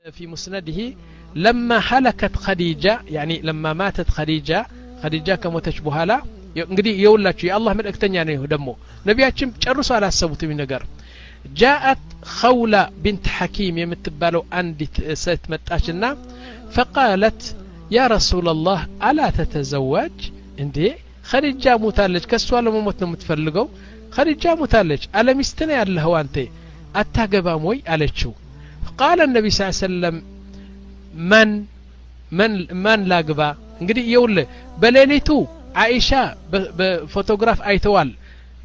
في مسنده لما هلكت خديجة يعني لما ماتت خديجة كموتش بهالا እንግዲህ የውላችሁ የአላህ መልእክተኛ ነው ደሞ ነቢያችን ጨርሶ አላሰቡትም ነገር جاءت خولة بنت حكيم የምትባለው አንዲት ሴት መጣችና فقالت يا رسول الله الا تتزوج እንዴ خديجة ሞታለች ከሷ ለመሞት ነው የምትፈልገው خديجة ሞታለች አለሚስት ነው ያለኸው አንተ አታገባም ወይ አለችው قال النبي صلى الله عليه وسلم من لاغبا እንግዲህ ይውል በሌሊቱ አይሻ በፎቶግራፍ አይተዋል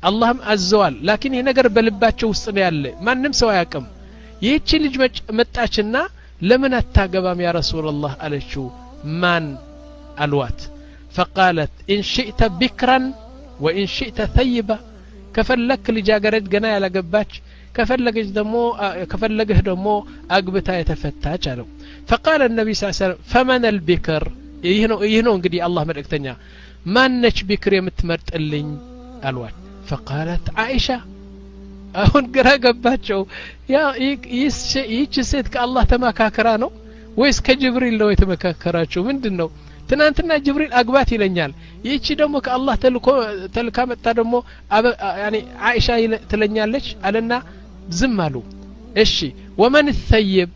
አላህም አዘዋል ላኪን ይሄ ነገር በልባቸው ውስጥ ነው ያለ ማንንም ሰው አያውቅም ይህች ልጅ መጣችና ለምን አታገባም ያ ረሱላህ አለችው ማን አልዋት فقالت ان شئت بكرا وان شئت ثيبا ከፈለክ ልጃገረድ ገና ያላገባች ከፈለገህ ደሞ አግብታ የተፈታች አለው فقال النبي صلى الله عليه وسلم فمن البكر ይህ ነው እንግዲህ አላህ መልእክተኛ ማነች ቢክር የምትመርጥልኝ አልዋት فقالت عائشة አሁን ግራ ገባቸው ያ ይህች ሴት ከአላህ ተመካከራ ነው ወይስ ከጅብሪል ነው የተመካከራቸው ምንድነው ትናንትና ጅብሪል አግባት ይለኛል ይህች ደግሞ ከአላህ ተልካ መጣ ደግሞ ያኒ አይሻ ትለኛለች አለና ዝም አሉ እሺ ወመን الثيب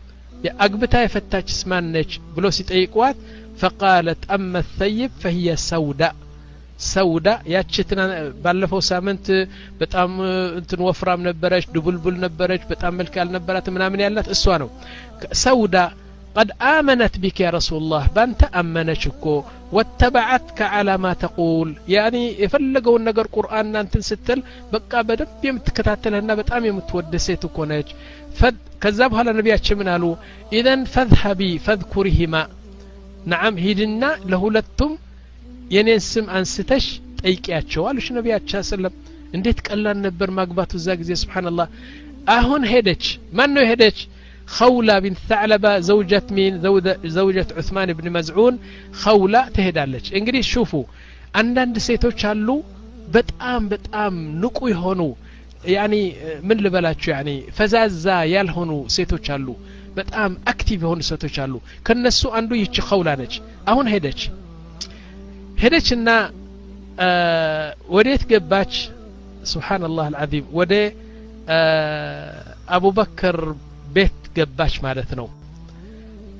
አግብታ የፈታችስ ማነች ብሎ ሲጠይቋት فقالت اما الثيب فهي سوداء ያችትና ባለፈው ሳምንት በጣም እንትን ወፍራም ነበረች ድቡልቡል ነበረች በጣም መልክ ያልነበራት ምናምን ያላት እሷ ነው سوداء قد آمنت بك يا رسول الله بانت أمنتكو واتبعتك على ما تقول يعني يفلقوا النقر قرآن نانتن ستل بقى بدب يمتكتاتلهنا بتأم يمتودسيتكو نيج كذبها لنبياتش من قالوا إذن فاذهبي فاذكرهما نعم هيدنا لهولتم ينسم أنستش تأيكياتشو قالوش نبياتش سلم انديت كالله نبر مقباتو زاقزي سبحان الله أهون هيدش منو هيدش خولة بنت ثعلبة زوجة مين زوجة عثمان بن مزعون خولة تهدالج انجري شوفوا عندنا سيتوች አሉ በጣም ንቁ ይሆኑ يعني ምን ልበላችሁ يعني ፈዛዛ ያልሆኑ ሴቶች አሉ በጣም አክቲቭ የሆኑ ሴቶች አሉ ከነሱ አንዱ ይቺ خولة ነች አሁን ሄደችና ወዴት ገባች ሱብሃንአላህ العظيم ወደ አቡበከር ቤት ገባች ማለት ነው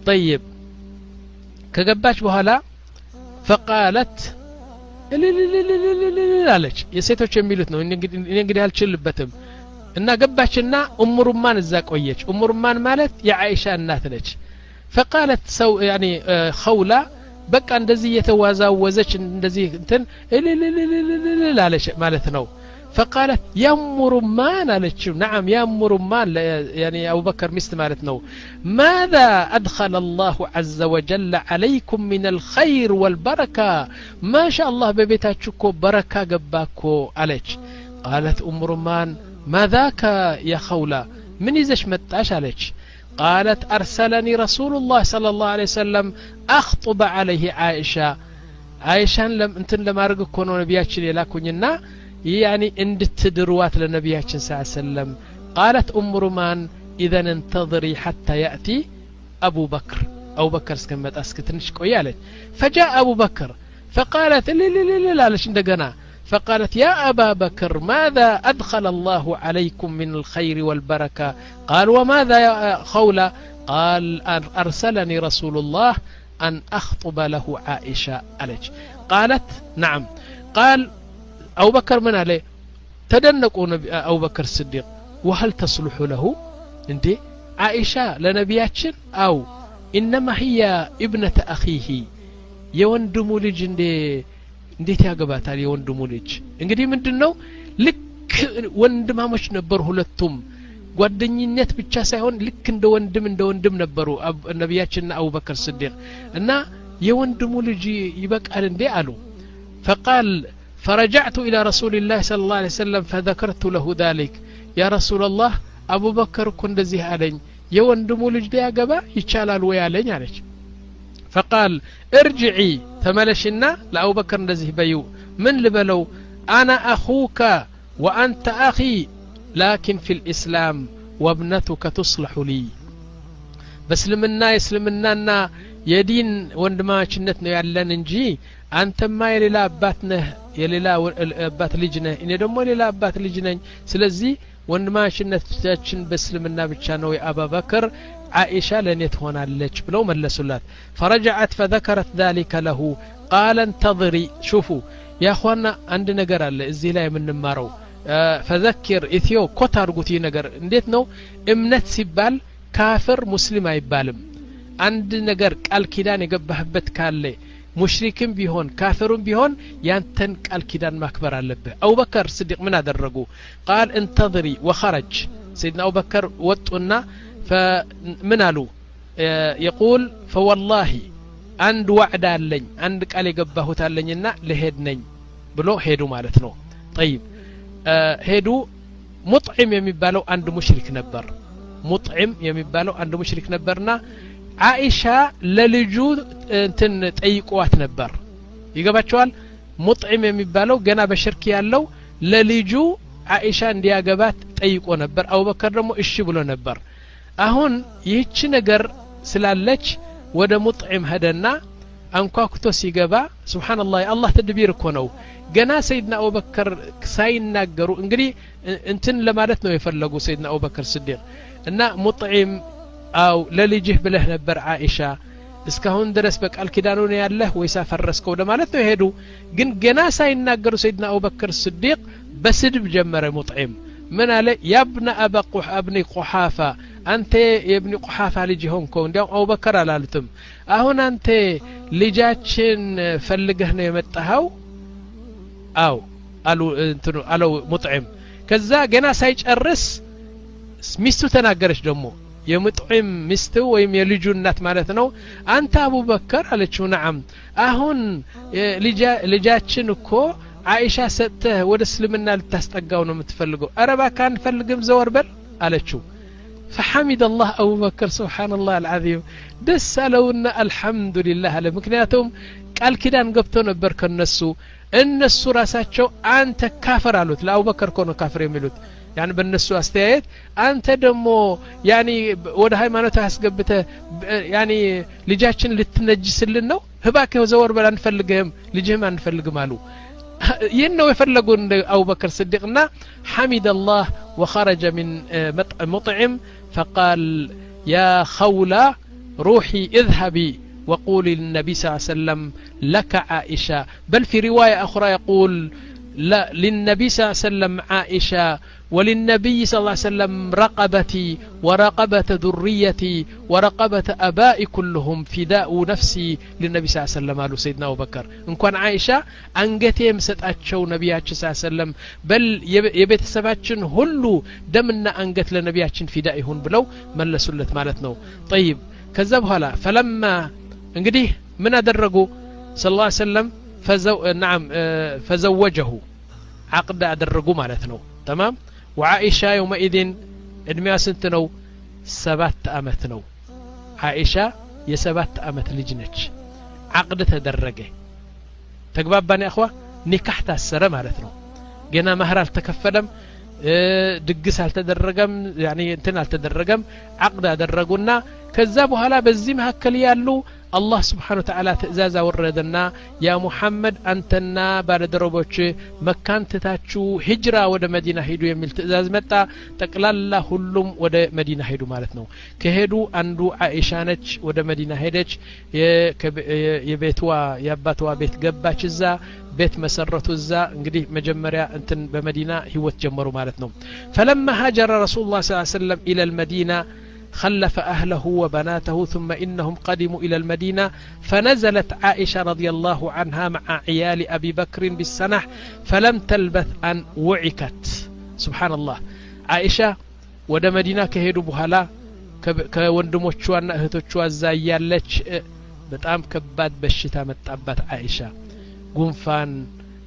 طيب ከገባች በኋላ فقالت አለች የሴቶች የሚሉት ነው እንግዲህ አልችልበትም እና ገባችና ኡምሩማን እዛ ቆየች ኡምሩማን ማለት የአይሻ እናት ነች فقالت يعني خولة በቃ እንደዚህ የተዋዛወዘች እንደዚህ እንትን አለች ማለት ነው فقالت يا مرمان عليك نعم يا مرمان يعني أبو بكر مست مالتنا ماذا أدخل الله عز وجل عليكم من الخير والبركة ما شاء الله ببيتاتكو بركة قباكو عليك قالت مرمان ما ذاك يا خولة من إذا شمتاش عليك قالت أرسلني رسول الله صلى الله عليه وسلم أخطب عليه عائشة لم انتن لما رقكونا نبياتش للاكونا يعني اندتدروات لنبياتنا صلى الله عليه وسلم قالت رومان إذا انتظري حتى يأتي أبو بكر سكمت أسكتنش قويالك فجاء أبو بكر فقالت لا لش اندقنا فقالت يا أبا بكر ماذا أدخل الله عليكم من الخير والبركة قال وماذا يا خولة قال أرسلني رسول الله أن أخطب له عائشة عليك قالت نعم قال أبو بكر من عليه تدنقوا أبو بكر الصديق وهل تصلح له اندي عائشة لنبياتشن أو إنما هي ابنة أخيه يوندمو لج اندي تياقباتال يوندمو لج انقدي من دنو لك وندمامش نبر هلتم ጓደኝነት ብቻ ሳይሆን ልክ እንደ ወንድም ነበሩ ነብያችን አቡበከር ስዲቅ እና የወንድሙ ልጅ ይበቃል እንዴ አሉ فقال فرجعت إلى رسول الله صلى الله عليه وسلم فذكرت له ذلك يا رسول الله أبو بكر كن دزيه علي يوندمو لجدي أقبا يتشالال ويالين عليك فقال ارجعي تملشنا لأبو بكر دزيه بيو من لبلو أنا أخوك وأنت أخي لكن في الإسلام وابنتك تصلح لي በእስልምና የእስልምናና የዲን ወንድማችነት ነው ያለን እንጂ አንተማ የሌላ አባት ነህ የሌላ አባት ልጅ ነህ እኔ ደግሞ የሌላ አባት ልጅ ነኝ ስለዚህ ወንድማችነታችን በእስልምና ብቻ ነው የአቡበክር عائشة لن يتهونالج بلو ملسولات فرجعت فذكرت ذلك له قال انتظري شوفوا يا اخوانا عند نجر الله ازي لا የምንማረው فذكر ኢትዮ ኮት አርጉት ነገር እንዴት ነው እምነት ሲባል ካፍር ሙስሊም አይባልም አንድ ነገር ቃል ኪዳን የገባህበት ካለ ሙሽሪክም ቢሆን ካፍርም ቢሆን ያንተን ቃል ኪዳን ማክበር አለበት አቡበከር ስዲቅ ምን አደረጉ قال انتظري وخرج سيدنا አቡበከር ወጡና فمن قالوا يقول فوالله عند وعد አለኝ አንድ ቃል የገባሁት አለኝና ለሄድ ነኝ ብሎ ሄዱ ማለት ነው طيب ሄዱ ሙጥዒም የሚባለው አንድ ሙሽሪክ ነበር ሙጥዒም የሚባለው አንድ ሙሽሪክ ነበርና አይሻ ለልጁ እንትን ጠይቋት ነበር ይገባቸዋል ሙጥዒም የሚባለው ገና በሽርክ ያለው ለልጁ አይሻ እንዲያገባት ጠይቆ ነበር አቡበከር ደግሞ እሺ ብሎ ነበር አሁን ይህች ነገር ስላለች ወደ ሙጥዒም ሄደና አንኳኩቶ ሲገባ ሱብሃንአላህ አላህ ተድቢር እኮ ነው ገና ሰይድና አቡበከር ሳይናገሩ እንግዲህ እንትን ለማለት ነው የፈለጉ ሰይድና አቡበከር ስዲቅ እና ሙጥዒም አው ለልጅህ ብለህ ነበር አይሻ እስካሁን ድረስ በቃል ኪዳኑ ነው ያለህ ወይስ አፈረስከው ለማለት ነው ሄዱ ግን ገና ሳይናገሩ ሰይድና አቡበከር ስዲቅ በስድብ ጀመረ ሙጥዒም من قال يا ابن ابن قحافه انت يا ابن قحافه ልጅ ሆንኮ እንዲያው አቡበከር አላሉትም አሁን አንተ ልጃችን ፈልገህ ነው የመጣኸው አው አሉ እንትኑ አለው ሙጥዒም ከዛ ገና ሳይጨርስ ሚስቱ ተናገረች ደግሞ የሙጥዒም ሚስቱ ወይም የልጁ እናት ማለት ነው አንተ አቡበከር አለችው ነዓም አሁን ልጃችን እኮ አይሻ ሰጥተህ ወደ እስልምና ልታስጠጋው ነው የምትፈልገው አረባ ካን ፈልግም ዘወር በል አለችው فحمد الله أبو بكر سبحان الله العظيم دس لونا الحمد لله على مكنياتهم قال كدان قبتو نبر كنسو النسو راساتشو أنت كافر علوت لا أبو بكر كونو كافر يميلوت يعني بالنسو استيات أنت دمو يعني وده هاي مانوتا هسقبته يعني لجاتشن لتنجس لنو هباك زور بل أنفلقهم لجهم أنفلقهم علو ينو يفلقون أبو بكر صديقنا حمد الله وخرج من مطعم فقال يا خولة روحي اذهبي وقولي للنبي صلى الله عليه وسلم لك عائشة بل في رواية أخرى يقول لا للنبي صلى الله عليه وسلم عائشة وللنبي صلى الله عليه وسلم رقبتي ورقبة ذريتي ورقبة أبائي كلهم فداء نفسي للنبي صلى الله عليه وسلم قالوا سيدنا أبو بكر إن كان عائشة أنجتي مسأتشو نبياتش صلى الله عليه وسلم بل يبيت سباتشن هلو دمنا أنجت لنبياتشن فدائهن بلو من لسلت مالتنا طيب كذب هلا فلما انقديه من أدرقوا صلى الله عليه وسلم فزوجه عقد أدرقوا مالتنا تمام وعائشة يومئذ ادميا سنتنو 7 أمتنو عائشة ي7 أمت لجنج عقد تدرجه تقبابني أخوة نكاح تأثر مالتنو جنا مهر التكفلم دقس التدرجم يعني انتنا التدرجم عقد أدرجونا كذبوا هلا بزيم هكل يالو الله سبحانه وتعالى تأزاز وردنا يا محمد أنتنا بارد ربوش مكان تتاتشو هجرة ود مدينة هيدو يميل تأزاز متى تقلال هلوم ود مدينة هيدو مالتنو كهيدو أندو عائشانج ود مدينة هيدج يبيتوا يباتوا بيت قباش الزا بيت مسرته الزا انقدي مجمريا انتن بمدينة هو تجمروا مالتنو فلما هاجر رسول الله صلى الله عليه وسلم إلى المدينة خلف أهله وبناته ثم إنهم قدموا إلى المدينة فنزلت عائشة رضي الله عنها مع عيال أبي بكر بالسنح فلم تلبث أن وعكت سبحان الله عائشة ود مدينة كهدو بهلا كوندموچوانا اهتوچوا زايالچ بتام كباد بشتا متابات عائشة ጉንፋን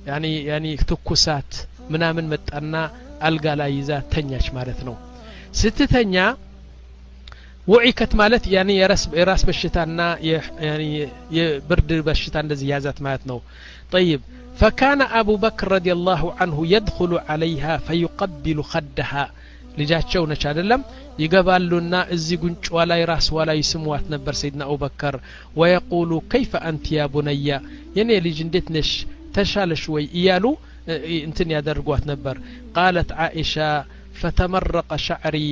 يعني ትኩሳት ምናምን መጣና አልጋ ላይ ይዛ ተኛች ማለት ነው ስትተኛ وعكت مالت يعني يراس بشتانا يعني يبرد بشتان الذي يازت مالتنا طيب فكان أبو بكر رضي الله عنه يدخل عليها فيقبل خدها ልጃቸው ነች አይደለም ይገባሉና እዚ ጉንጯ ላይ ራስዋ ላይ ስሟት ነበር ሰይድና አቡበከር ወይقulu كيف انت يا بني የኔ ልጅ እንዴት ነሽ ተሻለሽ ወይ እያሉ እንትን ያደርጓት ነበር قالت عائشة فتمرق شعري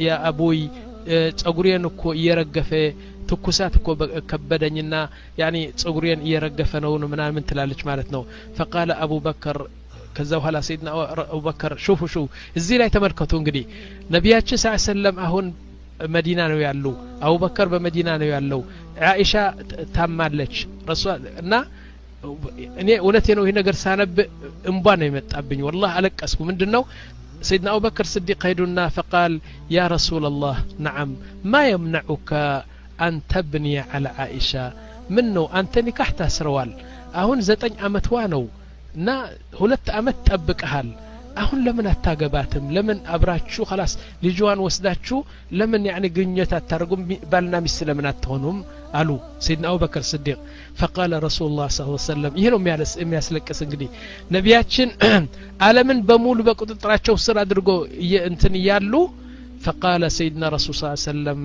يا ابوي ጸጉሬን እኮ እየረገፈ ትኩሳት እኮ ከበደኝና ያኒ ጸጉሬን እየረገፈ ነው ምናምን ትላለች ማለት ነው فقال ابو بكر ከዛ በኋላ ሰይድና አቡበከር ሹፉ እዚህ ላይ ተመልከቱ እንግዲህ ነብያችን ሰለላሁ አሁን መዲና ነው ያሉ አቡበከር በመዲና ነው ያለው አይሻ ታማለች ረሱል እና እኔ እውነቴ ነው ይሄ ነገር ሳነብ እንባ ነው የመጣብኝ والله አለቀስኩ ምንድነው سيدنا أبو بكر الصديق هيدنا فقال يا رسول الله نعم ما يمنعك أن تبني على عائشة منه أنت نكحتها سروال أهون زتن أمت وانو نا هلت أمت تأبك أهل أهون لمن أتاقباتهم لمن أبراتشو خلاص لجوان وسداتشو لمن يعني قنية الترقم بالنا مسلمنا التهنهم قالوا سيدنا أبو بكر الصديق فقال رسول الله صلى الله عليه وسلم يهنم ياسلك سنقدي نبياتشن عالمن بمول بقطراتشو سر أدرقو انتن يالو فقال سيدنا رسول صلى الله عليه وسلم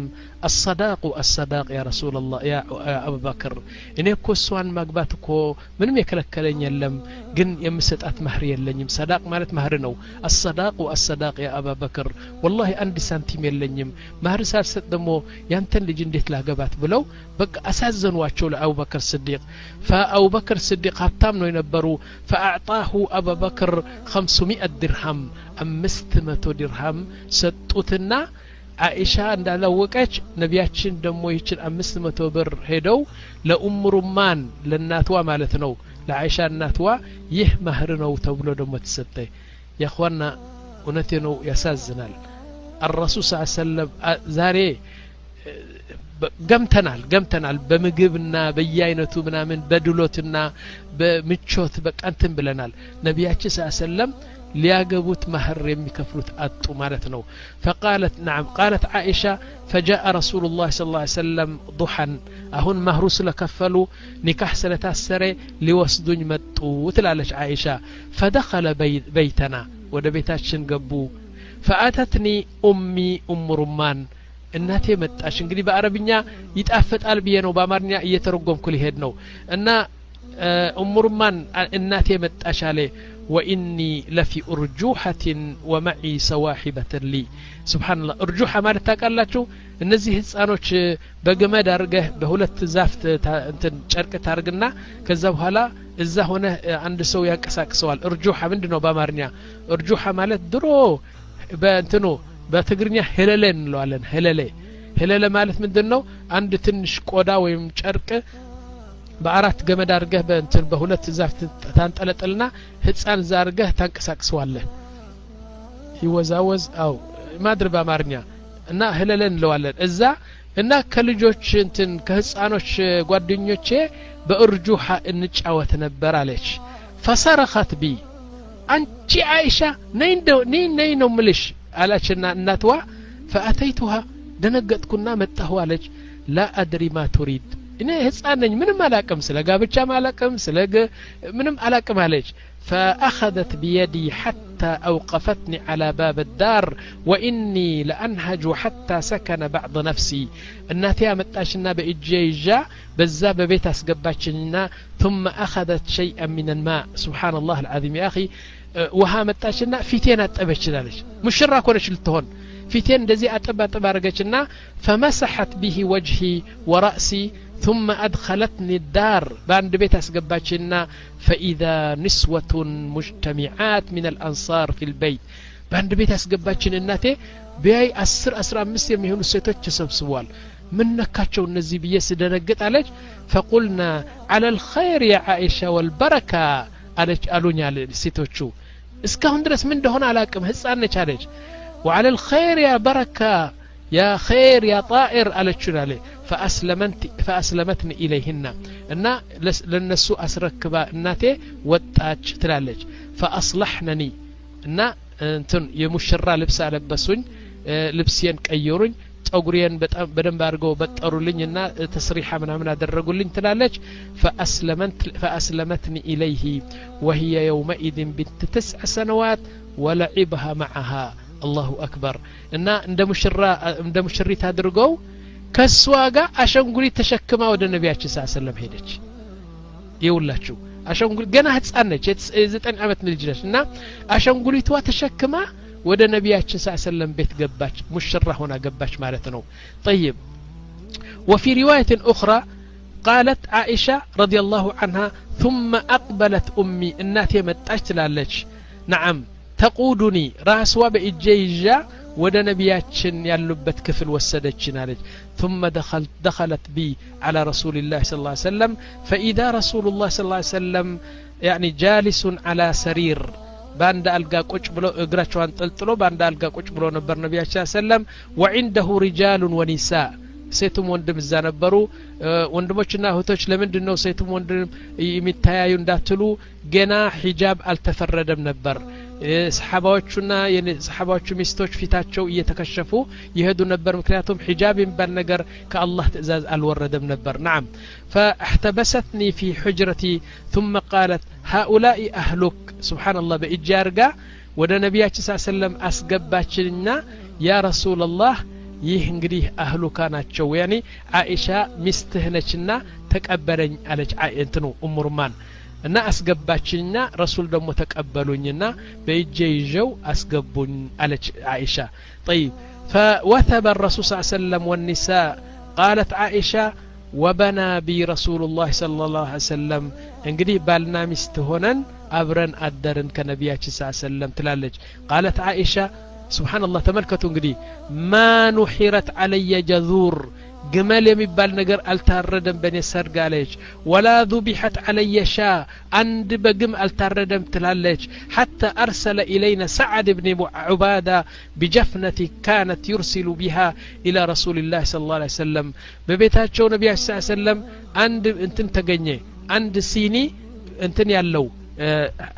الصداق يا رسول الله يا أبو بكر إني كوسوان مقباتكو من يكلكلين يلم جن يمسطات مهر يلنيم صداق مالت مهر نو الصداق يا أبا بكر والله عندي سنتيم يلنيم مهر سالست دمو يانتن لجي انديت لاغبات بلو بق اسازنواچو لأبو بكر الصديق فأبو بكر الصديق هبتام نو ينبرو فأعطاه أبو بكر 500 درهم 500 درهم سطوتنا አይሻ እንዳላወቀች ነቢያችን ደሞ ይችን 500 ብር ሄደው ለኡም ሩማን ለናትዋ ማለት ነው ለአይሻ እናትዋ ይህ ማህር ነው ተብሎ ደሞ ተሰጠ ያخوانا እውነቴ ነው ያሳዝናል الرسول صلى الله عليه وسلم ዛሬ ገምተናል በምግብና በየአይነቱ ምናምን በድሎትና በምቾት በቃንተን ብለናል ነቢያችን صلى الله عليه وسلم لياقبوت مهر يمكفلوت أطو مالتنو فقالت نعم قالت عائشة فجاء رسول الله صلى الله عليه وسلم ضحا أهون مهروس لكفلوا نكاح سنة السري لوسدون متو تلالش عائشة فدخل بيتنا ودبيتاتشن قبو فأتتني أم رمان እናቴ መጣሽ እንግዲህ በአረብኛ ይጣፈጣል በየነው በአማርኛ እየተረጎም ኩል ሄድነው እና ኡምሩማን እናቴ መጣሽ አለ واني لفي ارجوحه ومعي سواحبه لي سبحان الله ارجوحه ማለት ታውቃላችሁ እነዚህ ህፃኖች በገመድ አርገህ በሁለት ዛፍ እንትን ጨርቅ ታርግና ከዛ በኋላ እዛ ሆነ አንድ ሰው ያንቀሳቅሰዋል እርጁሃ ምንድነው በአማርኛ እርጁሃ ማለት ድሮ በእንትኑ በትግርኛ ሄለለ እንለዋለን ሄለለ ማለት ምንድነው አንድ ትንሽ ቆዳ ወይም ጨርቅ በአራት ገመድ አርገህ በእንትን በሁለት ዛፍ ታንጠለጥልና ህፃን ዛርገህ ታንቀሳቅሰዋለህ ይወዛወዝ አው ማድር በአማርኛ እና ሄለለ እንለዋለን እዛ እና ከልጆች እንትን ከህፃኖች ጓደኞቼ በእርጁሃ እንጫወት ነበር አለች فصرخت بي አንቺ አይሻ ነይ ነው ምልሽ አላችና እናትዋ فأتيتها ደነገጥኩና መጣሁ አለች لا أدري ما تريد እኔ ህፃን ነኝ ምንም አላቀም ስለ ጋብቻ ማላቀም ስለ ምንም አላቀም አለች فأخذت بيدي حتى أوقفتني على باب الدار وإني لأنهج حتى سكن بعض نفسي እናቴ አመጣሽና በእጄ በዛ በቤት አስገባችኝና ثم أخذت شيئا من الماء سبحان الله العظيم يا أخي ውሃ መጣችና ፊቴን አጠበችላለች ሙሽራ ኮነች ልትሆን ፊቴን እንደዚህ አጠባ አረገችና فمسحت به وجهي ورأسي ثم أدخلتني الدار باند بيت أسقباتشنا فإذا نسوة مجتمعات من الأنصار في البيت باند بيت أسقباتشنا الناتي بياي أسر أمسير ميهون السيطوش سبسوال من نكاتشو النزي بيس دنقت عليك فقلنا على الخير يا عائشة والبركة عليك ألوني على السيطوشو اسكاهن درس من دهون علاكم هسألنك عليك وعلى الخير يا بركة يا خير يا طائر عليك عليه فأسلمتني إليهن إن للنسو أسركبا الناتي واتاج تلالج فأصلحنني إن انتن يمشرا لبسا لبسون لبسين كأيورون ጸጉሬን በጣም በደንብ አድርገው በጠሩልኝና ተስሪሃ ምናምን አደረጉልኝ ትላለች فأسلمتني إليه وهي يومئذ بنت 9 سنوات ولعبها معها አላሁ አክበር እና እንደ ሙሽሪት አድርገው ከሷ ጋር አሸንጉሊት ተሸክማ ወደ ነቢያችን ሰለላሁ ዐለይሂ ወሰለም ሄደች ይውላችሁ አሸንጉሊት ገና ህፃን ነች 9 ዓመት ልጅ ነች እና አሸንጉሊቷ ተሸክማ ወደ ነቢያችን ሰለላሁ ዐለይሂ ወሰለም ቤት ገባች ሙሽራ ሆና ገባች ማለት ነው طيب وفي روايه اخرى قالت عائشه رضي الله عنها ثم اقبلت امي እናቴ መጣች ትላለች نعم تقودني راسوا باجيجا ወደ ነቢያችን ያሉበት ክፍል ወሰደችን አለች ثم دخلت بي على رسول الله صلى الله عليه وسلم فاذا رسول الله صلى الله عليه وسلم يعني جالس على سرير باند القا ቁጭ ብሎ እግራቸውን ጠልጥሎ ባንዳ አልጋ ቁጭ ብሎ ነበር ነቢያችን ሰለላሁ ዐለይሂ ወሰለም وعنده رجال ونساء ሴቱም ወንድም እዛ ነበሩ ወንድሞችና እህቶች ለምንድነው ሴቱም ወንድም የሚታያዩ እንዳትሉ ገና ሒጃብ አልተፈረደም ነበር ሰሃባዎቹና የሰሃባዎቹ ሚስቶች ፊታቸው እየተከሸፉ ይሄዱ ነበር ምክንያቱም ሒጃብ የሚባል ነገር ከአላህ ትእዛዝ አልወረደም ነበር نعم فاحتبستني في حجرتي ثم قالت هؤلاء اهلك سبحان الله بإجارጋ ወደ ነቢያችን ሰለላሁ ዐለይሂ ወሰለም አስገባችንና ያ ረሱላህ ይህ እንግዲህ አህሉካ ናቸው ያኒ አኢሻ ሚስትህ ነችና ተቀበለኝ አለች እንትኑ ኡሙርማን እና አስገባችኝና ረሱል ደግሞ ተቀበሉኝና በእጄ ይዘው አስገቡኝ አለች አኢሻ طيب فوثب الرسول صلى الله عليه وسلم والنساء قالت عائشه وبنى بي رسول الله صلى الله عليه وسلم እንግዲህ ባልና ሚስት ሆነን አብረን አደርን ከነቢያችን ሰለላሁ ዐለይሂ ወሰለም ትላለች قالت عائشه سبحان الله ተመልከቱ እንግዲህ ما نحرت علي جذور ግመል የሚባል ነገር አልታረደም በኔ ሰርግ አለች ولا ذبحت علي شاة አንድ በግም አልታረደም ትላለች حتى ارسل الينا سعد بن عباده بجفنه كانت يرسل بها الى رسول الله صلى الله عليه وسلم በቤታቸው ነቢያችን ሰለላሁ ዐለይሂ ወሰለም አንድ እንትን ተገኘ አንድ ሲኒ እንትን ያለው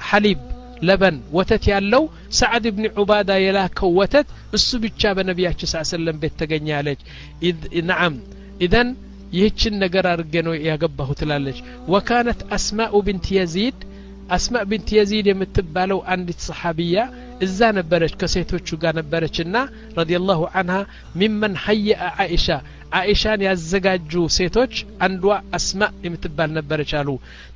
ሐሊብ لبن وتت ያለው سعد بن عباده የላከው ወተት እሱ ብቻ በነቢያችን ሰለላሁ ዐለይሂ ወሰለም ቤት ተገኛለች نعم اذا ይህችን ነገር አርገ ነው ያገባሁ ትላለች وكانت اسماء بنت يزيد اسماء بنت يزيد የምትባለው አንዲት ሰሃቢያ እዛ ነበረች ከሴቶቹ ጋር ነበረችና رضي الله عنها ممن هيأ عائشه عائشان ያዘጋጁ ሴቶች አንዷ اسماء የምትባል ነበረች አሉ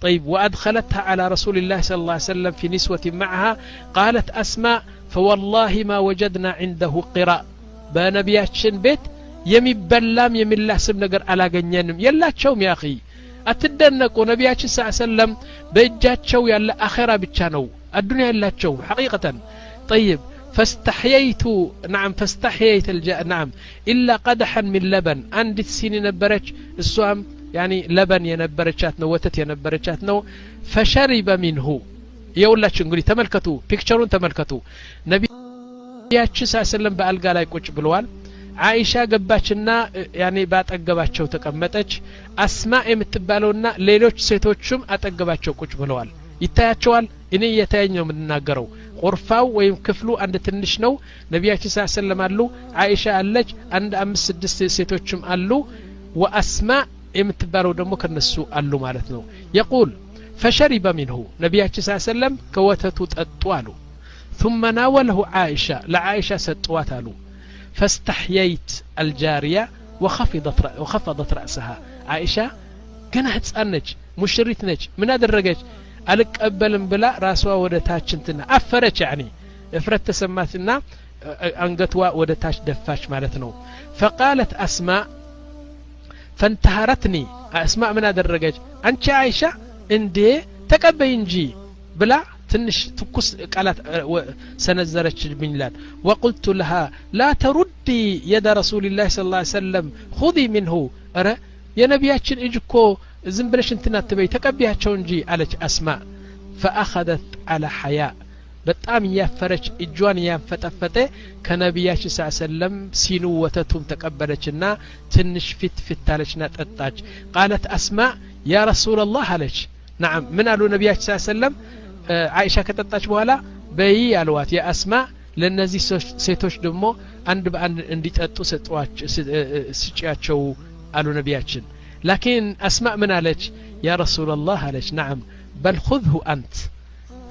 طيب وادخلتها على رسول الله صلى الله عليه وسلم في نسوة معها قالت اسماء فوالله ما وجدنا عنده قراء በነቢያችን ቤት የሚበላም የሚላስም ነገር አላገኘንም የላቸውም يا اخي አትደነቁ ነቢያችን ሰለላሁ ዐለይሂ ወሰለም በእጃቸው ያለ አኺራ ብቻ ነው አዱንያ ያላቸው حقيقة طيب فاستحييت نعم فاستحييت نعم إلا قدحا من لبن عند السين نبرج السوام يعني لبن ينبرجات نو وتت ينبرجات نو فشرب منه يقول نقولي تملكتوا بيكتشرون تملكتوا نبي ياتش سلم بألقى لا يكوش بالوال عائشة قباتشنا يعني بات أقباتشو تقمتش أسماء متبالونا ليلوش سيتوشم أتقباتشو كوش بالوال يتاياتشوال إني يتاينيو من ناقرو غرفاو ወይም ክፍሉ አንድ ትንሽ ነው ነቢያችን ሰለላሁ ዐለይሂ ወሰለም አሉ አይሻ አለች አንድ 5-6 ሴቶችም አሉ ወአስማ የምትባለው ደግሞ ከነሱ አሉ ማለት ነው يقول فشرب منه ነቢያችን ሰለላሁ ዐለይሂ ወሰለም ከወተቱ ጠጡ አሉ ثم ناوله عائشه لعائشه ሰጥዋት አሉ فاستحييت الجاريه وخفضت راسها عائشه ገና ህፃን ነች ሙሽሪት ነች ምን አደረገች አልቀበልም ብላ ራስዋ ወደ ታች እንትና አፈረች يعني እፍረት ተሰማትና አንገትዋ ወደ ታች ደፋች ማለት ነው فقالت اسماء فانتهرتني اسماء من አደረገች አንቺ አይሻ እንዴ ተቀበይ እንጂ ብላ ትንሽ ትኩስ ቃላት ሰነዘረች ብኝላል وقلت لها لا تردي يد رسول الله صلى الله عليه وسلم خذي منه ኧረ የነቢያችን እጅ እኮ ዝም ብለሽ እንትና ተበይ ተቀበያቸው እንጂ አለች አስማ فاخذت على حياء በጣም ያፈረች እጇን ያፈጠፈጠ ከነቢያችን ሰለላሁ ዐለይሂ ወሰለም ሲኑ ወተቱም ተቀበለችና ትንሽ ፊት አለችና ጠጣች قالت اسماء يا رسول الله አለች نعم ምን አሉ ነቢያችን ሰለላሁ ዐለይሂ ወሰለም አይሻ ከጠጣች በኋላ በይ አልዋት ያ አስማ ለነዚህ ሴቶች ደግሞ አንድ በአንድ እንዲጠጡ ስጪያቸው አሉ ነቢያችን لكن اسماء من عليك يا رسول الله عليك نعم بل خذه انت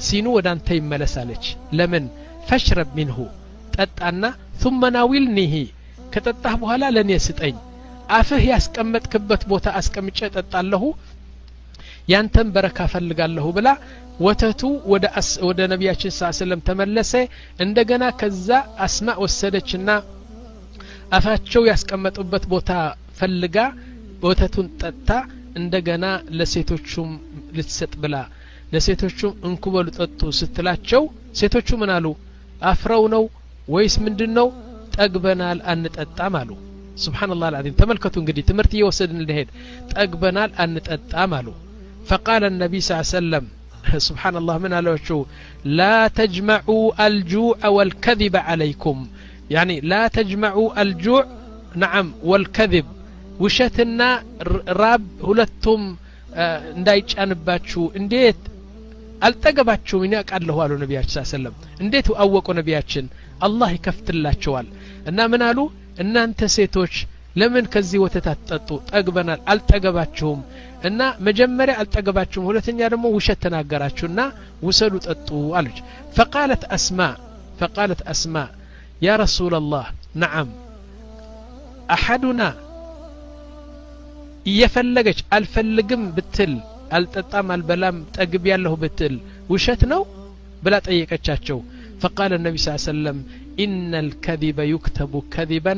سينو ودانت يملس عليك لمن فاشرب منه ጠጣና ثم ናዊልኒሂ ከጠጣህ በኋላ ለኔ ስጠኝ አፍህ ያስቀመጥክበት ቦታ አስቀምጬ ጠጣለሁ ያንተን በረካ ፈልጋለሁ ብላ ወተቱ ወደ ነብያችን ሰለላሁ ተመለሰ እንደገና ከዛ አስማ ወሰደችና አፋቸው ያስቀመጡበት ቦታ ፈልጋ ወተቱን ጠጣ እንደገና ለሴቶቹም ልትሰጥ ብላ ለሴቶቹም እንኩበሉ ጠጡ ስትላቸው ሴቶቹ ምን አሉ አፍረው ነው ወይስ ምንድነው ጠግበናል አንጠጣም አሉ ሱብሃንአላህ አልዓዚም ተመልከቱ እንግዲህ ትምርት እየወሰድን ለሄድ ጠግበናል አንጠጣም አሉ فقال النبي صلى الله عليه وسلم سبحان الله من قالوا لا تجمعوا الجوع والكذب عليكم يعني لا تجمعوا الجوع نعم والكذب وشتنا راب ሁለቱም እንዳይጫንባችሁ እንዴት አልጠገባችሁ ምን ያቃለሁ አሉ ነብያችን ሰለላሁ ዐለይሂ ወሰለም እንዴት አወቁ ነብያችን አላህ ይከፍትላቸዋል እና ምን አሉ እናንተ ሴቶች ለምን ከዚህ ወተት አትጠጡ ጠግበናል አልጠገባችሁም እና መጀመሪያ አልጠገባችሁም ሁለተኛ ደግሞ ውሸት ተናገራችሁና ውሰዱ ጠጡ አለች فقالت أسماء يا رسول الله نعم أحدنا يفلجش الفلجم بتل التطعم البلام تقب يالله بتل وشت نو بلا طيقتشاچو فقال النبي صلى الله عليه وسلم إن الكذب يكتب كذبا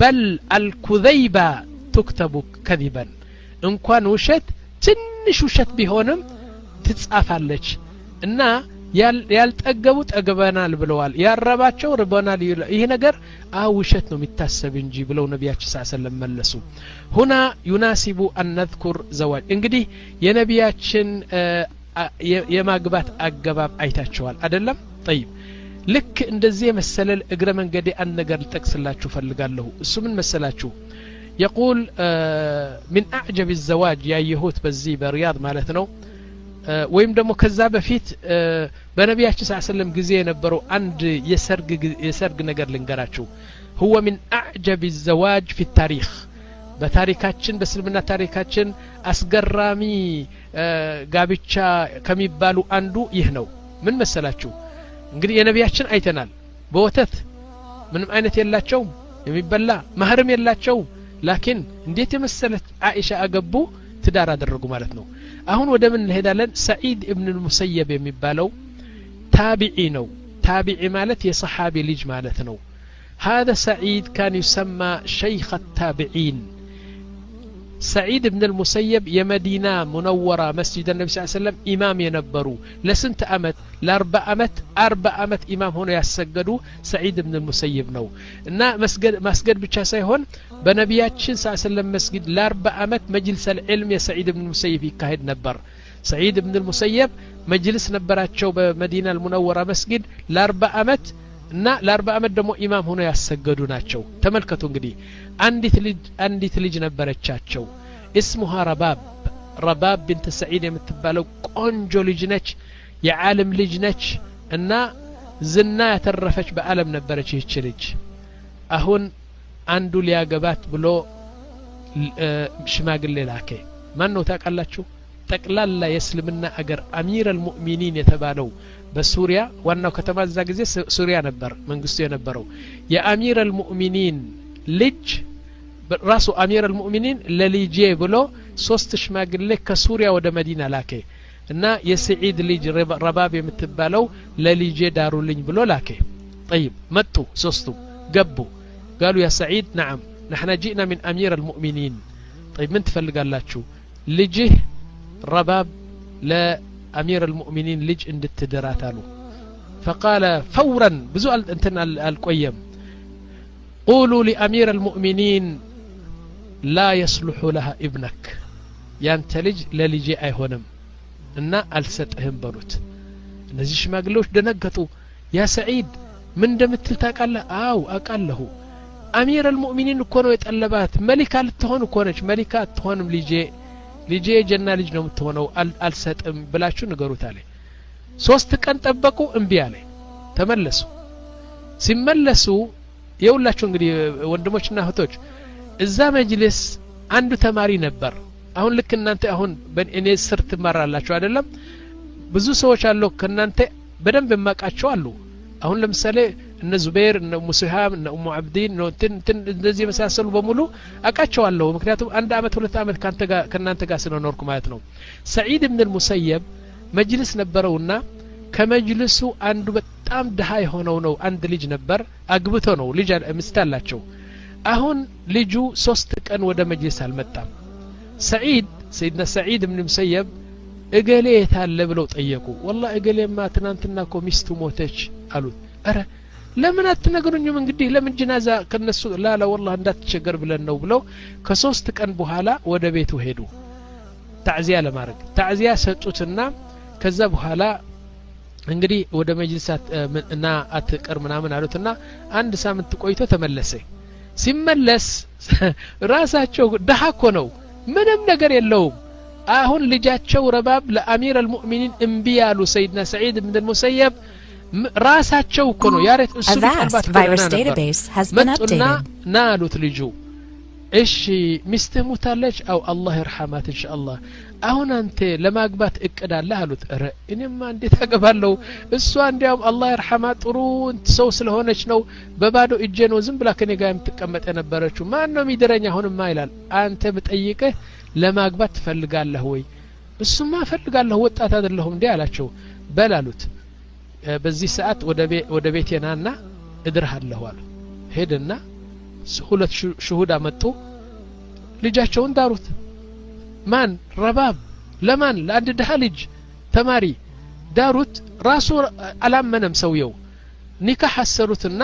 بل الكذيبة تكتب كذبا إن كان وشت تنش وشت بهونم تتصافالج እና ያልጠገቡት አገባናል ብለዋል ያረባቸው ርበናል ይሄ ነገር ውሸት ነው የሚታሰብ እንጂ ብለው ነብያችን ሰለላሁ መለሱ هنا يناسب أن نذكر زواج እንግዲህ የነብያችን የማግባት አገባብ አይታቸዋል አይደለም طيب ልክ እንደዚህ መሰለል እግረ መንገዴ አንድ ነገር ልጠቅስላችሁ ፈልጋለሁ እሱ ምን መሰላችሁ يقول من أعجب الزواج يا يهود بزي برياض ማለት ነው ወይም ደግሞ ከዛ በፊት በነብያችን ሰለላሁ ጊዜ የነበረው አንድ የሰርግ ነገር ልንገራችሁ هو من أعجب الزواج في التاريخ በታሪካችን በእስልምና ታሪካችን አስገራሚ ጋብቻ ከሚባሉ አንዱ ይህ ነው ምን መሰላችሁ እንግዲህ የነብያችን አይተናል በወተት ምንም አይነት የላቸው የሚበላ ማህረም የላቸው ላኪን እንዴት የመሰለች አይሻ አገቡ ትዳር አደረጉ ማለት ነው አሁን ወደ ምን እንሄዳለን ሰዒድ ኢብኑ ሙሰይብ የሚባለው ታቢዒ ነው ታቢዒ ማለት የሰሃቢ ልጅ ማለት ነው هذا سعيد كان يسمى شيخ التابعين سعيد بن المسيب يمدينة منورة مسجد النبي صلى الله عليه وسلم إمام ينبرو لسنت أمت أربع أمت إمام هنا يسجدوا سعيد بن المسيب نو إنه مسجد بتشاسي هون بنبياتشين صلى الله عليه وسلم مسجد لأربع أمت مجلس العلم يا سعيد بن المسيب يكاهد نبر سعيد بن المسيب مجلس نبراتشو بمدينة المنورة مسجد لأربع أمت እና ለ40 አመት ደግሞ ኢማም ሆነው ያሰገዱ ናቸው ተመልከቱ እንግዲህ አንዲት ልጅ ነበረቻቸው اسمها ረባብ ቢንት ሰዒድ የምትባለው ቆንጆ ልጅ ነች የዓለም ልጅ ነች እና ዝና ያተረፈች በዓለም ነበረች ይህች ልጅ አሁን አንዱ ሊያገባት ብሎ ሽማግሌ ላከ ማን ነው ታውቃላችሁ ጠቅላላ የእስልምና አገር አሚር አልሙእሚኒን የተባለው በሱሪያ ዋናው ከተማ እዛ ጊዜ ሱሪያ ነበር መንግስቱ የነበረው የአሚር አልሙእሚኒን ልጅ ራሱ አሚር አልሙእሚኒን ለልጄ ብሎ ሶስት ሽማግሌ ከሱሪያ ወደ መዲና ላከ እና የሰዒድ ልጅ ረባብ የምትባለው ለልጄ ዳሩልኝ ብሎ ላከ طيب መጡ ሶስቱ ገቡ قالوا يا سعيد نعم نحن جئنا من امير المؤمنين طيب ምን ትፈልጋላችሁ ልጅህ رباب لا أمير المؤمنين لج عند التدراتالو فقال فورا بزوء انتنا القيم قولوا لأمير المؤمنين لا يصلح لها ابنك يانتلج للجي ايهونم إنا ألستهم بروت نزيش ما قلوش دنقتوا يا سعيد من دمتل تاقال أقال له أمير المؤمنين كونوا يتقلبات ملكة لتهون كونش ملكة تهونم ልጄ ጀና ልጅ ነው የምትሆነው አልሰጥም ብላችሁ ንገሩት አለ ሶስት ቀን ጠበቁ እንቢ አለ ተመለሱ ሲመለሱ የውላችሁ እንግዲህ ወንድሞችና እህቶች እዛ መጅልስ አንዱ ተማሪ ነበር አሁን ልክ እናንተ አሁን በእኔ ስር ትማራላችሁ አይደለም ብዙ ሰዎች አሉ ከናንተ በደንብ የማቃቸው አሉ አሁን ለምሳሌ እነ ዙበይር እነ ሙስሃም እነ ኡሙ አብዲን ነው እንደዚህ መሳሰሉ በሙሉ አቃቸዋለሁ ምክንያቱም አንድ አመት ሁለት አመት ከናንተ ጋር ስለኖርኩ ማለት ነው ሰዒድ ኢብኑ ሙሰየብ መጅልስ ነበረውና ከመጅልሱ አንዱ በጣም ደሃ የሆነው ነው አንድ ልጅ ነበር አግብቶ ነው ልጅ ምስታላቸው አሁን ልጁ 3 ቀን ወደ መጅልስ አልመጣም ሰይድና ሰዒድ ኢብኑ ሙሰየብ እገሌ የታለ ብለው ጠየቁ والله እገሌማ ትናንትና እኮ ሚስቱ ሞተች አሉት አረ ለምን አትነግሩኝም እንግዲህ ለምን ጀናዛ ከነሱ ላላ والله እንዳትቸገር ብለን ነው ብለው ከ3 ቀን በኋላ ወደ ቤቱ ሄዱ ታዕዚያ ለማድረግ ታዕዚያ ሰጡትና ከዛ በኋላ እንግዲህ ወደ መጅልሳት እና አትቀር ምናምን አሉትና አንድ ሳምንት ቆይቶ ተመለሰ ሲመለስ ራሳቸው ደሃ እኮ ነው ምንም ነገር የለውም አሁን ልጃቸው ረባብ ለአሚር አልሙእሚኒን እምቢ ያሉ ሰይድና ሰዒድ ኢብኑ ሙሰየብ ራሳቸው እኮ ነው ያሬት እሱ ቢባል ቫይረስ ዴታቤዝ has been updated ናሉት ልጁ እሺ ሚስትህ ሞታለች አው አላህ ይርሐማት ኢንሻአላህ አሁን አንተ ለማግባት እቅዳለህ አሉት አረ እኔማ እንዴት አገባለሁ እሷ እንዲያውም አላህ ይርሐማት ጥሩ ሰው ስለሆነች ነው በባዶ እጄ ነው ዝም ብላ ከኔ ጋር የምትቀመጥ የነበረችው ማን ነው የሚደረኝ አሁንማ ይላል አንተ ብጠይቅህ ለማግባት ትፈልጋለህ ወይ እሱማ ፈልጋለሁ ወጣት አይደለሁም እንዴ አላቸው በላሉት በዚህ ሰዓት ወደ ቤቴናና እድርሃለሁ አሉ ሄደና ሁለት ሽሁዳ መጡ ልጃቸውን ዳሩት ማን ረባብ ለማን ለአንድ ደሃ ልጅ ተማሪ ዳሩት ራሱ አላመነም ሰውየው ኒካህ አሰሩትና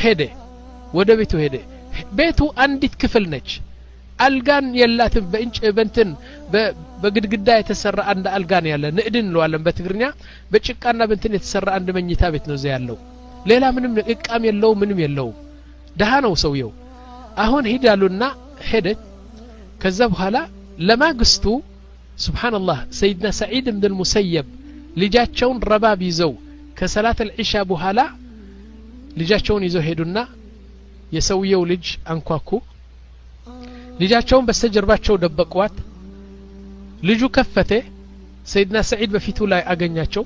ሄደ ወደ ቤቱ ሄደ ቤቱ አንዲት ክፍል ነች አልጋን የላትም በእንትን በግድግዳ የተሰራ አንድ አልጋን ያለ ንዕድን ለዋለም በትግርኛ በጭቃና በእንትን የተሰራ አንድ መኝታ ቤት ነው እዚያ ያለው ሌላ ምንም እቃም የለው ምንም የለው ደሃ ነው ሰውየው አሁን ሄዳሉና ሄደት ከዛ በኋላ ለማግስቱ ሱብሃንአላህ ሰይድና ሰዒድ ኢብኑ ሙሰየብ ልጃቸውን ረባብ ይዘው ከሰላት العሻ በኋላ ልጃቸውን ይዘው ሄዱና የሰውየው ልጅ አንኳኩ ልጃቸውን በስተጀርባቸው ደበቋት ልጁ ከፈተ ሰይድና ሰዒድ በፊቱ ላይ አገኛቸው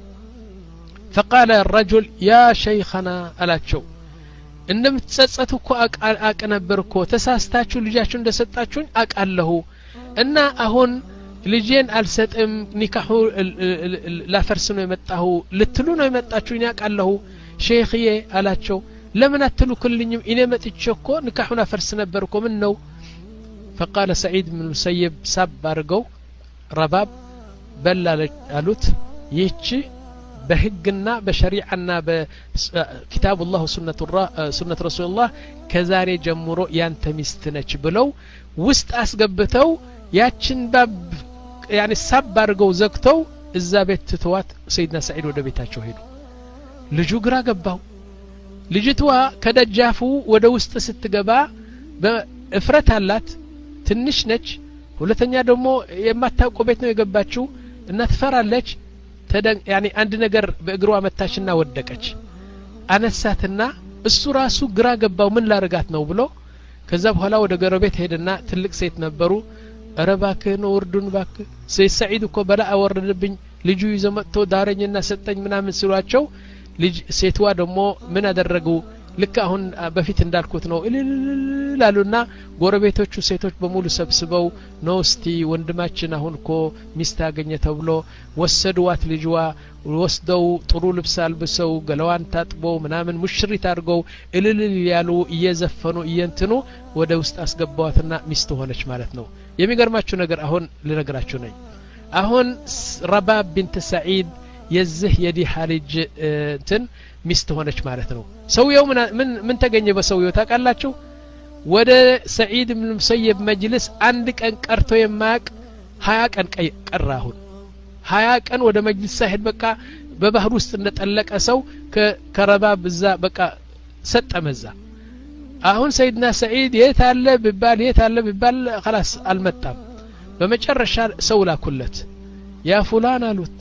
فقال الرجل يا شيخنا አላቸው እንደምትጸጸቱ እኮ አቅ ነበርኮ ተሳስታችሁ ልጃችሁ እንደሰጣችሁኝ አቃለሁ እና አሁን ልጄን አልሰጥም ኒካሁ ላፈርስ ነው የመጣሁ ልትሉ ነው የመጣችሁኝ አቃለሁ ሼኽዬ አላቸው ለምን አትሉክልኝም እኔ መጥቼ እኮ ኒካሁን አፈርስ ነበርኮ ምን ነው فقال سعيد بن المسيب سب አርገው ረባብ በላሉት ይህች በህግና በሸሪዓና በኪታብ الله سنة رسول الله ከዛሬ ጀምሮ ያንተ ሚስት ነች ብለው ውስጥ አስገብተው ያችን ባብ يعني سب አርገው ዘግተው እዛ ቤት ተዋት ሰይድና ሰዒድ ወደ ቤታቸው ሄዱ ልጁ ግራ ገባው ልጅቷ ከደጃፉ ወደ ውስጥ ስትገባ በእፍረት አላት ትንሽ ነች ሁለተኛ ደግሞ የማታውቀው ቤት ነው የገባችው እና ትፈራለች يعني አንድ ነገር በእግሯ መታችና ወደቀች አነሳትና እሱ ራሱ ግራ ገባው ምን ላርጋት ነው ብሎ ከዛ በኋላ ወደ ገረቤት ሄደና ትልቅ ሴት ነበሩ አረባከ ነው ወርዱን ባክ ሰይድ ሰዒድ እኮ በላ አወረደብኝ ልጁ ይዞ መጥቶ ዳረኝና ሰጠኝ ምናምን ሲሏቸው ልጅ ሴትዋ ደግሞ ምን አደረጉ ልክ አሁን በፊት እንዳልኩት ነው ላሉና ጎረቤቶቹ ሴቶች በሙሉ ሰብስበው ነው እስቲ ወንድማችን አሁን እኮ ሚስት አገኘ ተብሎ ወሰዱዋት ልጅዋ ወስደው ጥሩ ልብስ አልብሰው ገለዋን ታጥበው ምናምን ሙሽሪት አድርገው ያሉ እየዘፈኑ እየንትኑ ወደ ውስጥ አስገባዋትና ሚስት ሆነች ማለት ነው የሚገርማችሁ ነገር አሁን ልነግራችሁ ነኝ አሁን ረባብ ቢንት ሰዒድ የዚህ የዲሃ ልጅ እንትን ሚስት ሆነች ማለት ነው ሰውየው ምን ተገኘ በሰውየው ታውቃላችሁ ወደ ሰዒድ ኢብኑ ሙሰየብ መጅልስ አንድ ቀን ቀርቶ የማያቅ 20 ቀን ቀራሁን 20 ቀን ወደ መጅልስ ሳይሄድ በቃ በባህር ውስጥ እንደጠለቀ ሰው ከረባብ እዛ በቃ ሰጠመዛ አሁን ሰይድና ሰዒድ የታለ ቢባል خلاص አልመጣም በመጨረሻ ሰው ላኩለት ያ ፉላን አሉት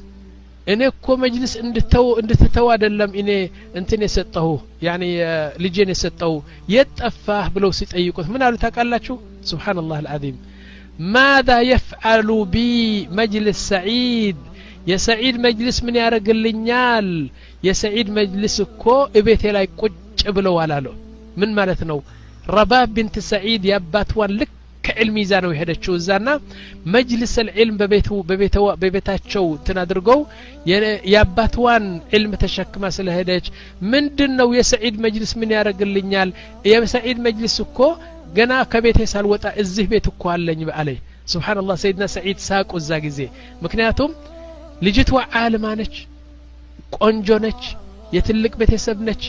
እኔ እኮ መጅልስ እንድትተው አይደለም እኔ እንትን የሰጠሁ يعني ልጄን የሰጠው የጠፋህ ብለው ሲጠይቁት ምን አሉ ታውቃላችሁ سبحان الله العظيم ماذا يفعل بي مجلس سعيد የሰዒድ መጅልስ ምን ያረግልኛል የሰዒድ መጅልስ እኮ እቤቴ ላይ ቁጭ ብለው አላለው ምን ማለት ነው ረባብ ቢንት ሰዒድ ያባቷን ልክ ከዕልም ይዛ ነው የሄደችው እዛና መጅልስ العلم በቤታቸው ተናድርገው ያባቷን ዕልም ተሸክማ ስለሄደች ምንድነው የሰዒድ መጅልስ ምን ያረግልኛል የሰዒድ መጅልስ እኮ ገና ከቤቴ ሳልወጣ እዚህ ቤት እኮ አለኝ በአለይ ሱብሃንአላህ ሰይድና ሰዒድ ሳቁ እዛ ጊዜ ምክንያቱም ልጅቷ ዓለማ ነች ቆንጆ ነች የትልቅ ቤተሰብ ነች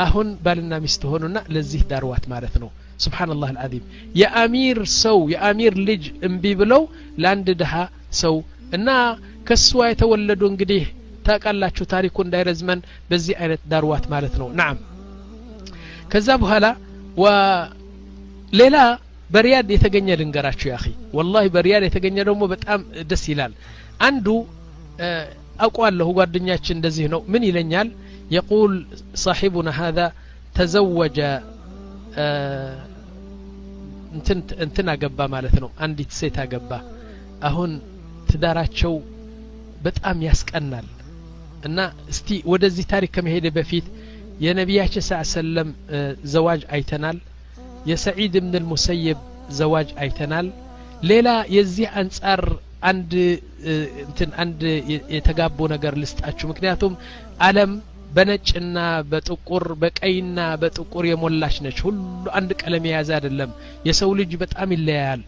አሁን ባልና ሚስት ሆኑና ለዚህ ዳርዋት ማለት ነው ሱብሃንአላህ العظيم የአሚር ልጅ እንቢ ብለው ለአንድ ደሃ ሰው እና ከሷ የተወለዱ እንግዲህ ታቃላችሁ ታሪኩ እንዳይረዝመን በዚህ አይነት ዳርዋት ማለት ነው نعم ከዛ በኋላ ሌላ በሪያድ የተገኘ ልንገራችሁ ያኺ والله በሪያድ የተገኘ ደግሞ በጣም ደስ ይላል አንዱ አቋለሁ ጓደኛችን እንደዚህ ነው ምን ይለኛል يقول صاحبنا هذا تزوج እንትን አገባ ማለት ነው አንዲት ሴት አገባ አሁን ትዳራቸው በጣም ያስቀናል እና እስቲ ወደዚህ ታሪክ ከመሄድ በፊት የነቢያችን ሰለም ዘዋጅ አይተናል የሰዒድ ኢብኑ አልሙሰይብ ዘዋጅ አይተናል ሌላ የዚህ አንፃር አንድ የተጋቡ ነገር ልስጣችሁ ምክንያቱም ዓለም በነጭና በጥቁር በቀይና በጥቁር የሞላች ነች ሁሉ አንድ ቀለም የያዘ አይደለም የሰው ልጅ በጣም ይለያያል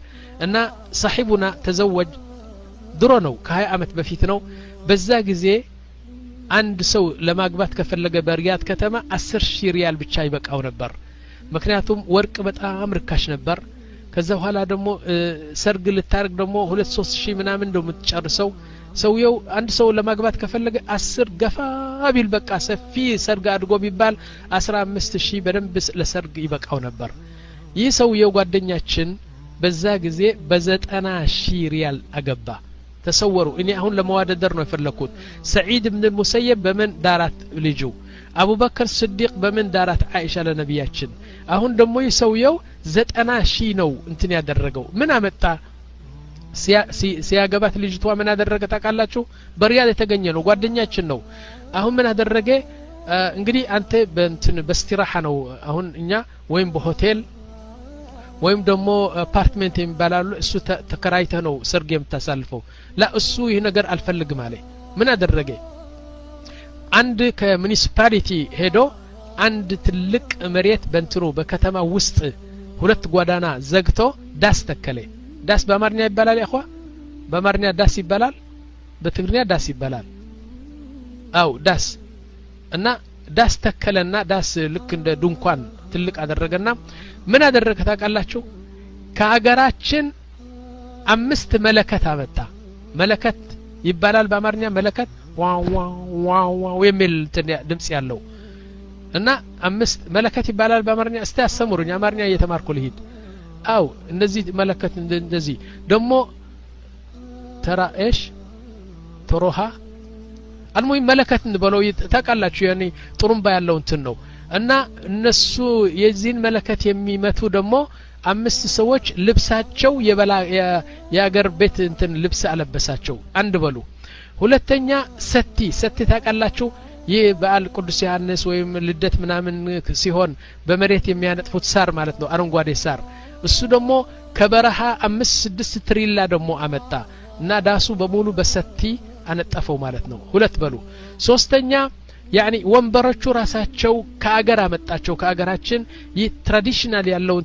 እና صاحبنا ተዘወጅ ድሮ ነው ከ20 አመት በፊት ነው በዛ ጊዜ አንድ ሰው ለማግባት ከፈለገ በሪያድ ከተማ 10,000 ሪያል ብቻ ይበቃው ነበር ምክንያቱም ወርቅ በጣም ርካሽ ነበር ከዛ በኋላ ደግሞ ሰርግ ልታርግ ደግሞ 2-3 ምናምን ደሞ ተጨርሰው ሰውየው አንድ ሰው ለማግባት ከፈለገ 10 ገፋ ቢል በቃ ሰፊ ሰርግ አድርጎ ቢባል 15,000 በደንብ ለሰርግ ይበቃው ነበር ይህ ሰውየው ጓደኛችን በዛ ጊዜ በ90,000 ሪያል አገባ ተሰወሩ እኔ አሁን ለማዋደደር ነው የፈለኩት ሰዒድ ኢብኑ ሙሰይብ በመን ዳራት ልጁ አቡበከር ስዲቅ በመን ዳራት አይሻ ለነብያችን አሁን ደግሞ ይሰውየው 90,000 ነው እንትን ያደረገው ምን አመጣ ሲያገባት ልጅቷ ምን አደረገ ታቃላችሁ በሪያድ የተገኘ ነው ጓደኛችን ነው አሁን ምን አደረገ እንግዲህ አንተ በእንትን በስትራሃ ነው አሁን እኛ ወይም በሆቴል ወይም ደግሞ አፓርትመንት የሚባላሉ እሱ ተከራይተ ነው ሰርግ የምታሳልፈው ላ እሱ ይሄ ነገር አልፈልግም አለ ምን አደረገ አንድ ከሙኒሲፓሊቲ ሄዶ አንድ ትልቅ መሬት በእንትኑ በከተማ ውስጥ ሁለት ጓዳና ዘግቶ ዳስ ተከለ ዳስ በአማርኛ ይባላል ያኳ በአማርኛ ዳስ ይባላል በትግርኛ ዳስ ይባላል አው ዳስ እና ዳስ ተከለና ዳስ ልክ እንደ ድንኳን ትልቅ አደረገና ምን አደረገ ታቃላችሁ ከአገራችን 5 መለከት አመጣ መለከት ይባላል በአማርኛ መለከት ዋው ዋው ዋው የሚል ድምጽ ያለው እና 5 መለከት ይባላል በአማርኛ እስቲ አሰሙሩኝ አማርኛ እየተማርኩ ልሂድ አው እነዚህ መለከት እንደዚህ ደሞ ተራ እሺ ተሮሃ አልሙይ መለከት እንበለው ታቃላችሁ ያኔ ጥሩምባ ያለው እንትን ነው እና እነሱ የዚህን መለከት የሚመቱ ደሞ 5 ሰዎች ልብሳቸው የአገር ቤት እንትን ልብስ አለበሳቸው አንድ በሉ ሁለተኛ ሰቲ ታቃላችሁ ይህ በዓል ቅዱስ ዮሐንስ ወይም ልደት ምናምን ሲሆን በመሬት የሚያነጥፉት ሳር ማለት ነው አረንጓዴ ሳር እሱ ደሞ ከበረሃ 5-6 ትሪላ ደሞ አመጣ እና ዳሱ በሙሉ በሰቲ አነጠፈው ማለት ነው ሁለት በሉ ሶስተኛ ያኒ ወንበሮቹ ራሳቸው ከአገር አመጣቸው ከአገራችን ይህ ትራዲሽናል ያለው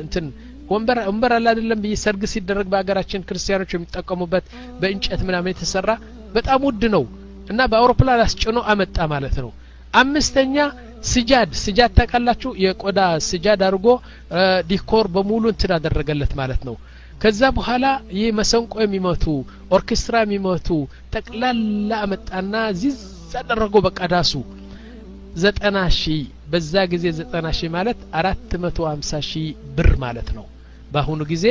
እንትን ወንበር አለ አይደለም በሰርግ ሲደረግ በአገራችን ክርስቲያኖች የሚጠቀሙበት በእንጨት ምናምን የተሰራ በጣም ውድ ነው እና በአውሮፕላን አስጭኖ አመጣ ማለት ነው አምስተኛ ስጃድ ታቃላችሁ የቆዳ ስጃድ አድርጎ ዲኮር በሙሉ እንትን አደረገለት ማለት ነው ከዛ በኋላ ይህ መሰንቆ የሚመቱ ኦርኬስትራ የሚመቱ ጠቅላላ አመጣና ዚዝ አደረገው በቃ ዳሱ 90,000 በዛ ጊዜ 90,000 ማለት 450,000 ብር ማለት ነው በአሁኑ ጊዜ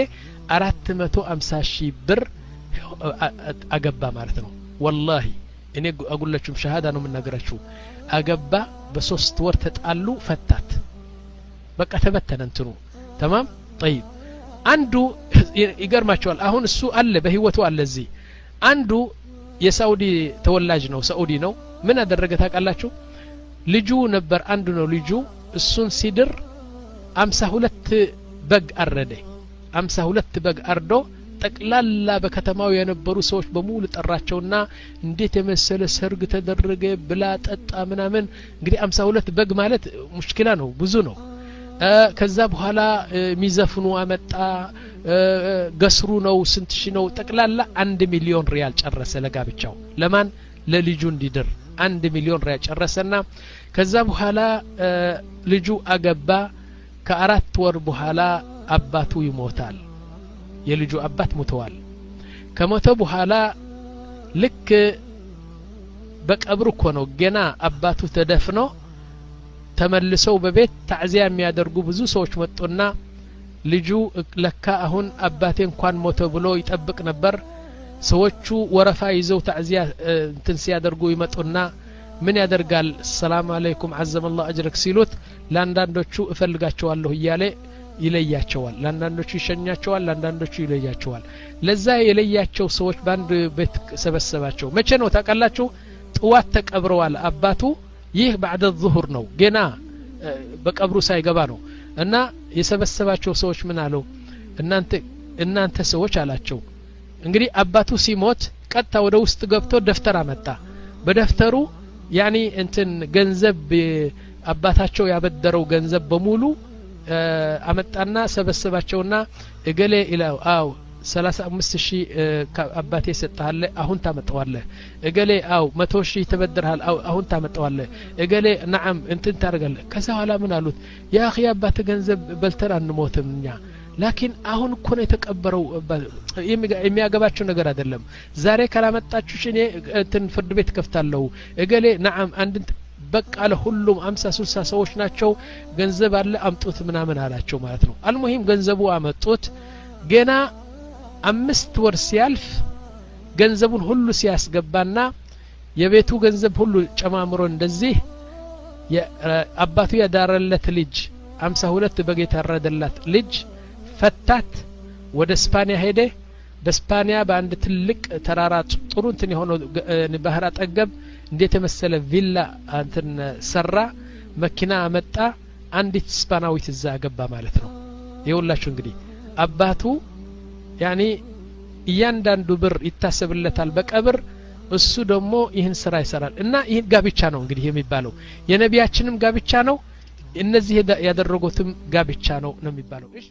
450,000 ብር አገባ ማለት ነው والله እኔ አጉላችሁም ሸሃዳ ነው የምናገራችሁ አገባ በ3 ወር ተጣሉ ፈታት በቃ ተበተነ እንትኑ تمام طيب አንዱ ይገርማቸዋል አሁን እሱ አለ በህይወቱ አለ እዚህ አንዱ የሳውዲ ተወላጅ ነው ሳውዲ ነው ምን አደረገ ታውቃላችሁ ልጁ ነበር አንዱ ነው ልጁ እሱን ሲድር 52 በግ አረደ 52 በግ አርዶ ጠቅላላ በከተማው የነበሩ ሰዎች በሙሉ ጠራቸውና እንዴት የመሰለ ሰርግ ተደረገ ብላ ጠጣ ምናምን እንግዲህ 52 በግ ማለት ሙሽኪላ ነው ብዙ ነው ከዛ በኋላ ሚዘፍኑ አመጣ ገስሩ ነው ስንት ሺ ነው ጠቅላላ 1 ሚሊዮን ሪያል ጨረሰ ለጋብቻው ለማን ለልጁ እንዲድር 1 ሚሊዮን ሪያል ጨረሰና ከዛ በኋላ ልጁ አገባ ከ4 ወር በኋላ አባቱ ይሞታል የልጁ አባት ሞተዋል ከሞተ በኋላ ልክ በቀብሩ እኮ ነው ገና አባቱ ተደፍኖ ተመልሰው በቤት ታዕዚያ የሚያደርጉ ብዙ ሰዎች መጡና ልጁ ለካ አሁን አባቴ እንኳን ሞተ ብሎ ይጠብቅ ነበር ሰዎቹ ወረፋ ይዘው ታዕዚያ እንትን ሲያደርጉ ይመጡና ምን ያደርጋል ሰላም አለይኩም አዘመላህ አጅረክ ሲሉት ለአንዳንዶቹ እፈልጋቸዋለሁ እያለ ይለያቸዋል ለአንዳንዶቹ ይሸኛቸዋል ለአንዳንዶቹ ይለያቸዋል ለዛ የለያቸው ሰዎች ባንድ ቤት ሰበሰባቸው መቼ ነው ታውቃላችሁ ጥዋት ተቀብረዋል አባቱ ይህ بعد الظهر ነው ገና በቀብሩ ሳይገባ ነው እና የሰበሰባቸው ሰዎች ምን አለው እናንተ ሰዎች አላቸው እንግዲህ አባቱ ሲሞት ቀጥታ ወደ ውስጥ ገብቶ ደፍተር አመጣ በደፍተሩ ያኒ እንትን ገንዘብ አባታቸው ያበደረው ገንዘብ በሙሉ አመጣና ሰበሰባቸውና እገሌ ኢላው አው 35000 አባቴ ሰጣለ አሁን ታመጣዋለህ እገሌ አው 100000 ተበደርሃል አሁን ታመጣዋለህ እገሌ ነዓም እንትን ታርጋለህ ከዛ ኋላ ምን አሉት ያ اخي አባቴ ገንዘብ በልተን አንሞትምኛ ላኪን አሁን እኮ ነው የተቀበረው የሚያገባቸው ነገር አይደለም ዛሬ ካላመጣችሁ እኔ እንትን ፍርድ ቤት ከፍታለሁ እገሌ ነዓም አንድ በቃ ለሁሉም 50 60 ሰዎች ናቸው ገንዘብ አለ አምጡት ምናምን አላቸው ማለት ነው አልሙሂም ገንዘቡ አመጡት ገና 5 ወር ሲያልፍ ገንዘቡን ሁሉ ሲያስገባና የቤቱ ገንዘብ ሁሉ ጨማምሮ እንደዚህ አባቱ ያዳረለት ልጅ 52 በጌታ ያረደላት ልጅ ፈታት ወደ ስፓኒያ ሄደ በስፓኒያ በአንድ ትልቅ ተራራ ጥሩ እንትን የሆነው ባህር አጠገብ እንዴት መሰለ ቪላ እንትን ሰራ መኪና አመጣ አንዲት ስፓናዊት እዛ ገባ ማለት ነው ይኸውላችሁ እንግዲህ አባቱ ያኒ እያንዳንዱ ብር ይታሰብለታል በቀብር እሱ ደግሞ ይህን ስራ ይሰራል እና ይህ ጋብቻ ነው እንግዲህ የሚባለው የነቢያችንም ጋብቻ ነው እነዚህ ያደረጉትም ጋብቻ ነው የሚባለው እሺ